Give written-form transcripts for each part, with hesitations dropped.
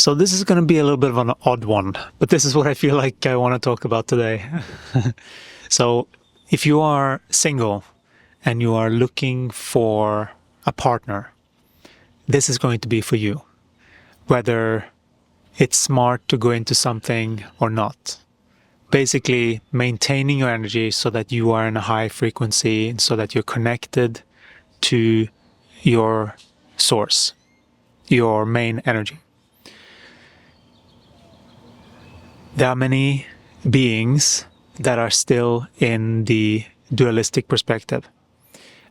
So this is going to be a little bit of an odd one, but this is what I feel like I want to talk about today. So if you are single and you are looking for a partner, this is going to be for you, whether it's smart to go into something or not. Basically, maintaining your energy so that you are in a high frequency and so that you're connected to your source, your main energy. There are many beings that are still in the dualistic perspective.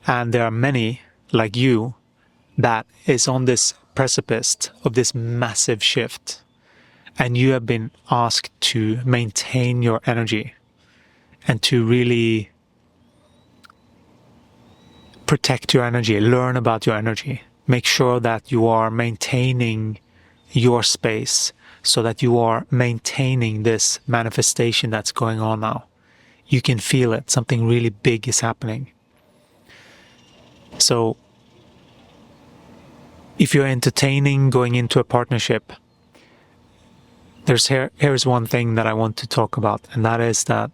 And there are many, like you, that is on this precipice of this massive shift. And you have been asked to maintain your energy and to really protect your energy, learn about your energy, make sure that you are maintaining your space so that you are maintaining this manifestation that's going on now. You can feel it, something really big is happening. So if you're entertaining going into a partnership, here's one thing that I want to talk about, and that is that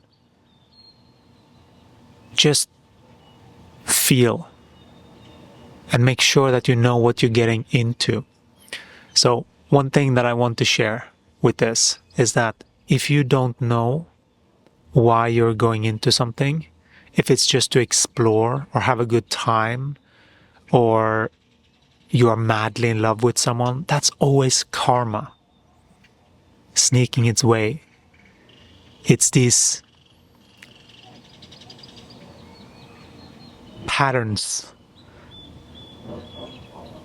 just feel and make sure that you know what you're getting into. So one thing that I want to share with this is that if you don't know why you're going into something, if it's just to explore or have a good time, or you are madly in love with someone, that's always karma sneaking its way. It's these patterns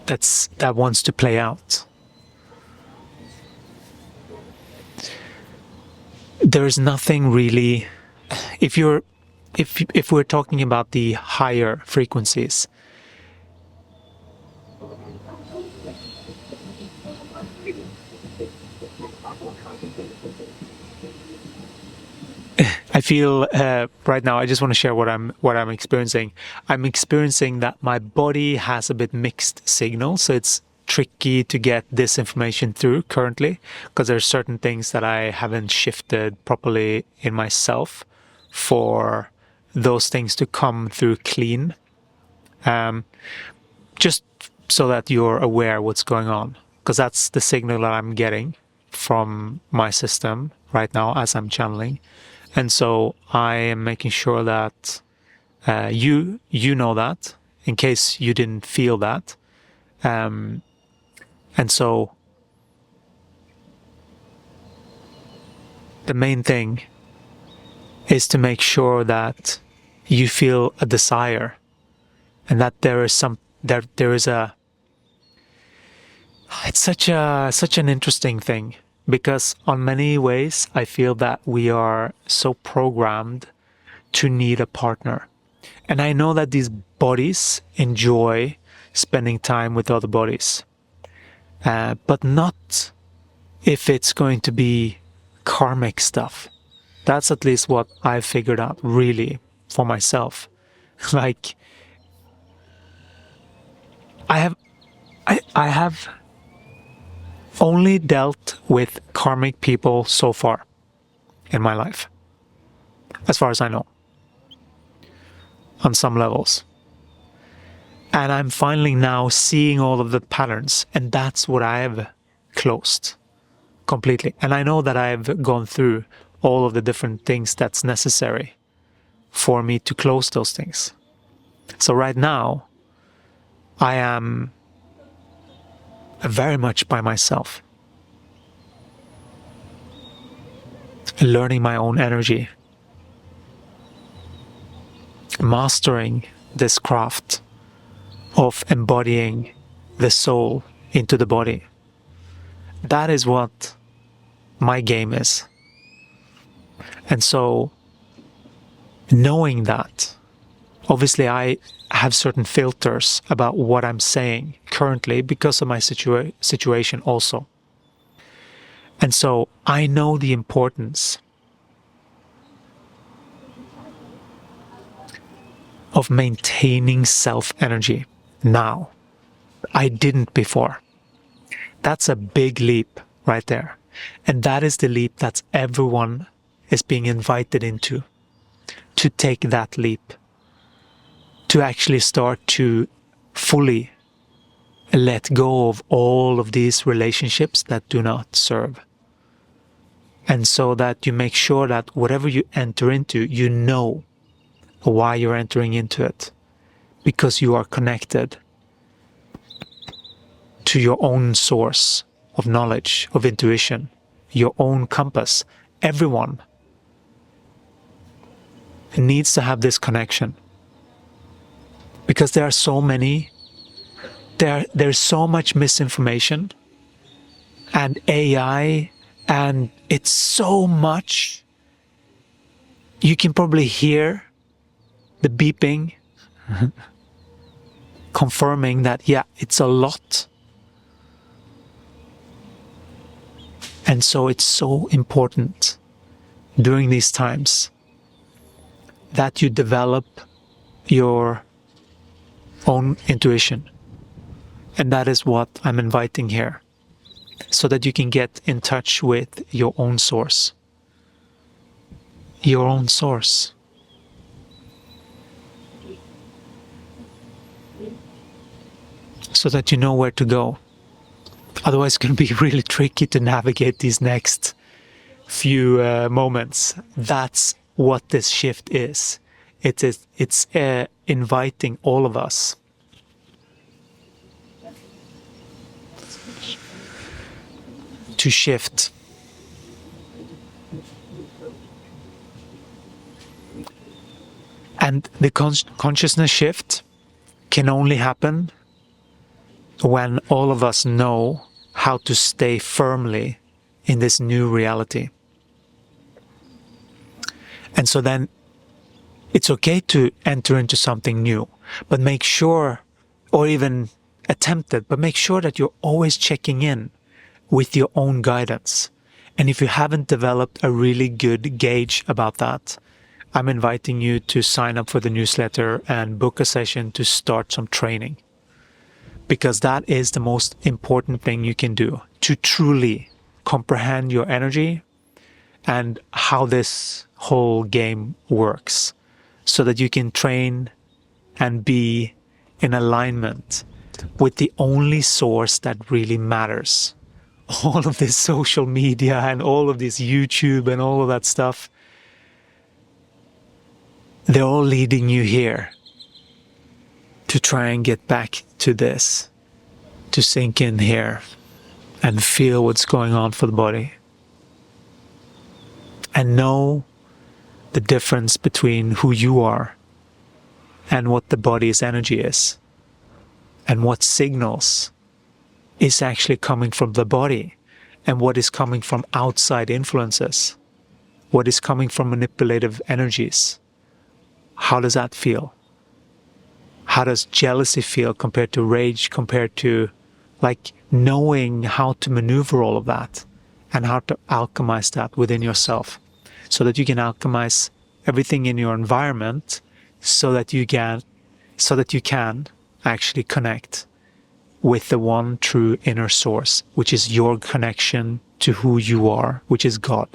that wants to play out. There's nothing really, if we're talking about the higher frequencies, I feel right now, I just want to share what I'm experiencing. I'm experiencing that my body has a bit mixed signals, so it's tricky to get this information through currently, because there's certain things that I haven't shifted properly in myself for those things to come through clean. Just so that you're aware what's going on, because that's the signal that I'm getting from my system right now as I'm channeling. And so I am making sure that you know that, in case you didn't feel that. And so the main thing is to make sure that you feel a desire, and that it's such an interesting thing. Because on many ways, I feel that we are so programmed to need a partner. And I know that these bodies enjoy spending time with other bodies. But not if it's going to be karmic stuff. That's at least what I've figured out, really, for myself. Like, I have only dealt with karmic people so far in my life, as far as I know, on some levels. And I'm finally now seeing all of the patterns, and that's what I've closed completely. And I know that I've gone through all of the different things that's necessary for me to close those things. So right now, I am very much by myself, learning my own energy, mastering this craft of embodying the soul into the body. That is what my game is. And so, knowing that, obviously I have certain filters about what I'm saying currently because of my situation also. And so I know the importance of maintaining self-energy now. I didn't before. That's a big leap right there. And that is the leap that everyone is being invited into, to take that leap, to actually start to fully let go of all of these relationships that do not serve. And so that you make sure that whatever you enter into, you know why you're entering into it, because you are connected to your own source of knowledge, of intuition, your own compass. Everyone needs to have this connection, because there are so many, there's so much misinformation and AI, and it's so much. You can probably hear the beeping confirming that, yeah, it's a lot. And so it's so important during these times that you develop your own intuition. And that is what I'm inviting here, so that you can get in touch with your own source. Your own source. So that you know where to go. Otherwise, it's going to be really tricky to navigate these next few moments. That's what this shift is. It's inviting all of us to shift. And the consciousness shift can only happen when all of us know how to stay firmly in this new reality. And so then it's okay to enter into something new, but make sure, or even attempt it, but make sure that you're always checking in with your own guidance. And if you haven't developed a really good gauge about that, I'm inviting you to sign up for the newsletter and book a session to start some training. Because that is the most important thing you can do to truly comprehend your energy and how this whole game works, so that you can train and be in alignment with the only source that really matters. All of this social media and all of this YouTube and all of that stuff, they're all leading you here to try and get back to this, to sink in here and feel what's going on for the body. And know the difference between who you are and what the body's energy is. And what signals is actually coming from the body and what is coming from outside influences. What is coming from manipulative energies. How does that feel? How does jealousy feel compared to rage, compared to like knowing how to maneuver all of that and how to alchemize that within yourself, so that you can alchemize everything in your environment, so that you can actually connect with the one true inner source, which is your connection to who you are, which is God.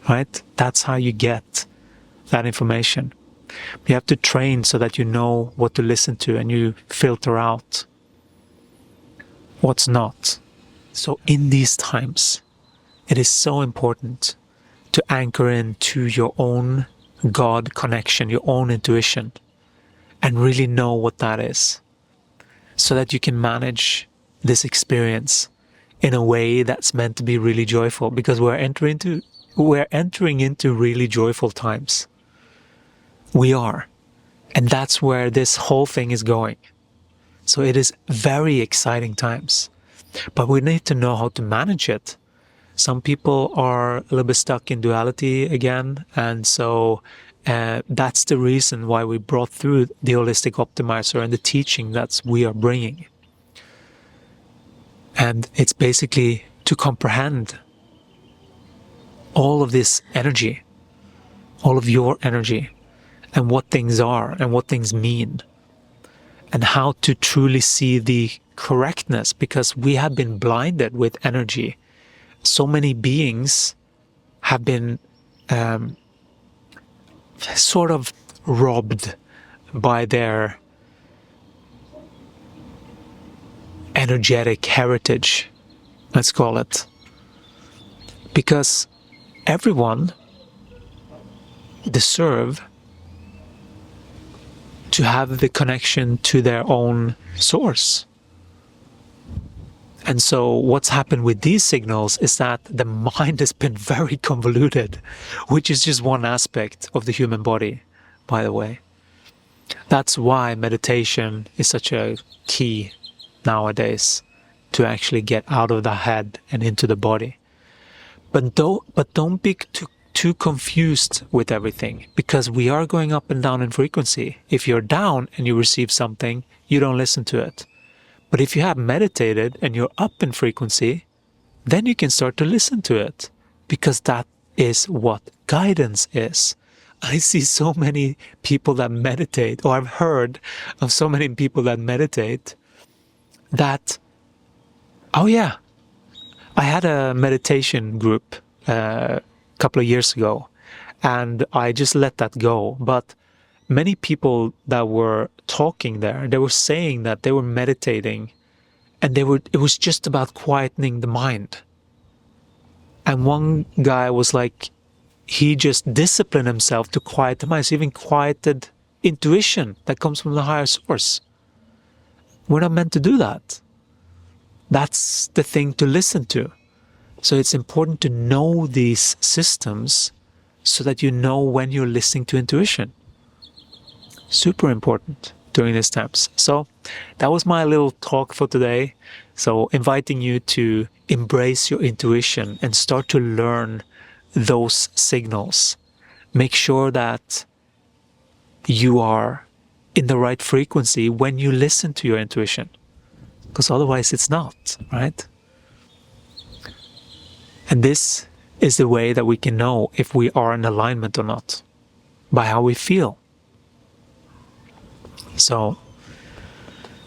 Right? That's how you get that information. You have to train so that you know what to listen to and you filter out what's not. So in these times, it is so important to anchor into your own God connection, your own intuition, and really know what that is, so that you can manage this experience in a way that's meant to be really joyful, because we're entering into really joyful times. We are. And that's where this whole thing is going. So it is very exciting times. But we need to know how to manage it. Some people are a little bit stuck in duality again. And so that's the reason why we brought through the Holistic Optimizer and the teaching that we are bringing. And it's basically to comprehend all of this energy, all of your energy, and what things are and what things mean. and how to truly see the correctness, because we have been blinded with energy. So many beings have been sort of robbed by their energetic heritage, let's call it, because everyone deserve to have the connection to their own source. And so what's happened with these signals is that the mind has been very convoluted, which is just one aspect of the human body, by the way. That's why meditation is such a key nowadays, to actually get out of the head and into the body. But don't be too confused with everything, because we are going up and down in frequency. If you're down and you receive something, you don't listen to it. But if you have meditated and you're up in frequency, then you can start to listen to it, because that is what guidance is. I see so many people that meditate, or I've heard of so many people that meditate, that, oh yeah, I had a meditation group a couple of years ago, and I just let that go. But many people that were talking there, they were saying that they were meditating, and it was just about quietening the mind. And one guy was like, he just disciplined himself to quiet the mind. So even quieted intuition that comes from the higher source. We're not meant to do that. That's the thing to listen to. So it's important to know these systems so that you know when you're listening to intuition. Super important during these times. So that was my little talk for today. So inviting you to embrace your intuition and start to learn those signals. Make sure that you are in the right frequency when you listen to your intuition, because otherwise it's not, right? And this is the way that we can know if we are in alignment or not, by how we feel. So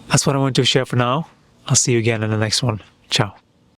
that's what I want to share for now. I'll see you again in the next one. Ciao.